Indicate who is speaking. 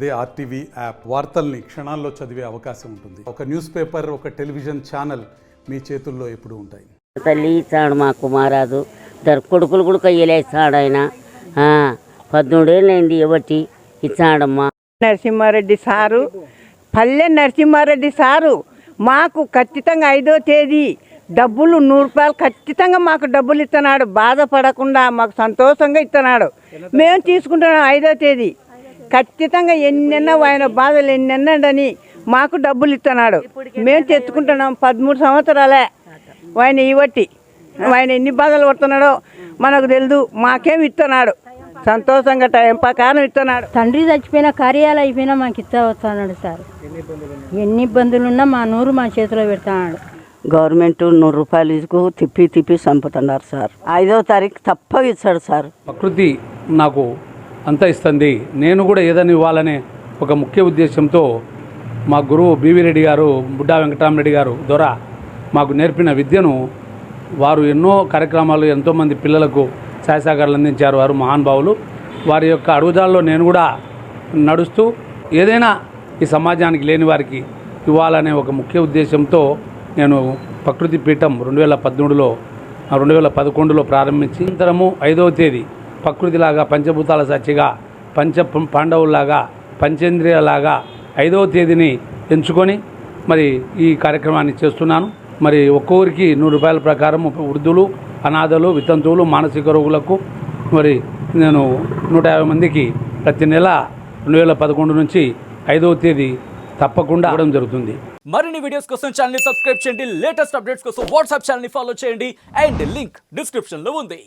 Speaker 1: అదే RTV app వార్తల్ని క్షణాల్లో చదివే అవకాశం ఉంటుంది. ఒక న్యూస్ పేపర్, ఒక టెలివిజన్ ఛానల్ మీ చేతుల్లో ఎప్పుడూ ఉంటాయి.
Speaker 2: తల్లి ఇచ్చాడు మా కుమారాజు, ఇద్దరు కొడుకులు కూడా కయ్యలే ఇస్తాడు ఆయన. 18 ఏళ్ళైంది ఇవ్వటి ఇచ్చాడమ్మా.
Speaker 3: నరసింహారెడ్డి సారు, పల్లె నరసింహారెడ్డి సారు మాకు ఖచ్చితంగా 5వ తేదీ డబ్బులు 100 రూపాయలు ఖచ్చితంగా మాకు డబ్బులు ఇస్తున్నాడు. బాధపడకుండా మాకు సంతోషంగా ఇస్తున్నాడు. మేము తీసుకుంటున్నాం 5వ తేదీ ఖచ్చితంగా. ఎన్నెన్న ఆయన బాధలు ఎన్నెన్నండని మాకు డబ్బులు ఇస్తున్నాడు. మేము తెచ్చుకుంటున్నాం. 13 సంవత్సరాలే ఆయన ఇవ్వట్టి. ఆయన ఎన్ని బాధలు పడుతున్నాడో మనకు తెలుదు. మాకేం ఇస్తున్నాడు, సంతోషంగా టైం ప్రకారం ఇస్తున్నాడు.
Speaker 4: తండ్రి చచ్చిపోయిన కార్యాలు అయిపోయినా మాకు ఇస్తా వస్తున్నాడు సార్. ఎన్ని ఇబ్బందులు ఉన్నా మా నూరు మా చేతిలో పెడతాడు.
Speaker 5: గవర్నమెంట్ 100 రూపాయలు ఇసుకు తిప్పి చంపుతున్నారు సార్. 5వ తారీఖు తప్ప ఇచ్చాడు సార్.
Speaker 6: ప్రకృతి నాకు అంతా ఇస్తుంది, నేను కూడా ఏదని ఇవ్వాలనే ఒక ముఖ్య ఉద్దేశంతో మా గురువు బివి రెడ్డి గారు, బుడ్డా వెంకటరామరెడ్డి గారు ద్వారా మాకు నేర్పిన విద్యను వారు ఎన్నో కార్యక్రమాలు ఎంతోమంది పిల్లలకు సహాయసహకారాలు అందించారు. వారు మహానుభావులు. వారి యొక్క అడుగుజాల్లో నేను కూడా నడుస్తూ ఏదైనా ఈ సమాజానికి లేని వారికి ఇవ్వాలనే ఒక ముఖ్య ఉద్దేశంతో నేను ప్రకృతి పీఠం 2011లో ప్రారంభించి అనంతరము 5వ తేదీ ప్రకృతిలాగా పంచభూతాల సాక్షిగా పాండవుల్లాగా పంచేంద్రియాలాగా 5వ తేదీని ఎంచుకొని మరి ఈ కార్యక్రమాన్ని చేస్తున్నాను. మరి ఒక్కొక్కరికి 100 రూపాయల ప్రకారం వృద్ధులు, అనాథలు, వితంతువులు, మానసిక రోగులకు మరి నేను 150 మందికి ప్రతి నెల 2011 నుంచి 5వ తేదీ తప్పకుండా ఇవ్వడం జరుగుతుంది.
Speaker 7: మరిన్ని వీడియోస్ కోసం ఛానల్ ని సబ్స్క్రైబ్ చేయండి. లేటెస్ట్ అప్డేట్స్ కోసం వాట్సాప్ ఛానల్ ని ఫాలో చేయండి. అండ్ లింక్ డిస్క్రిప్షన్ లో ఉంది.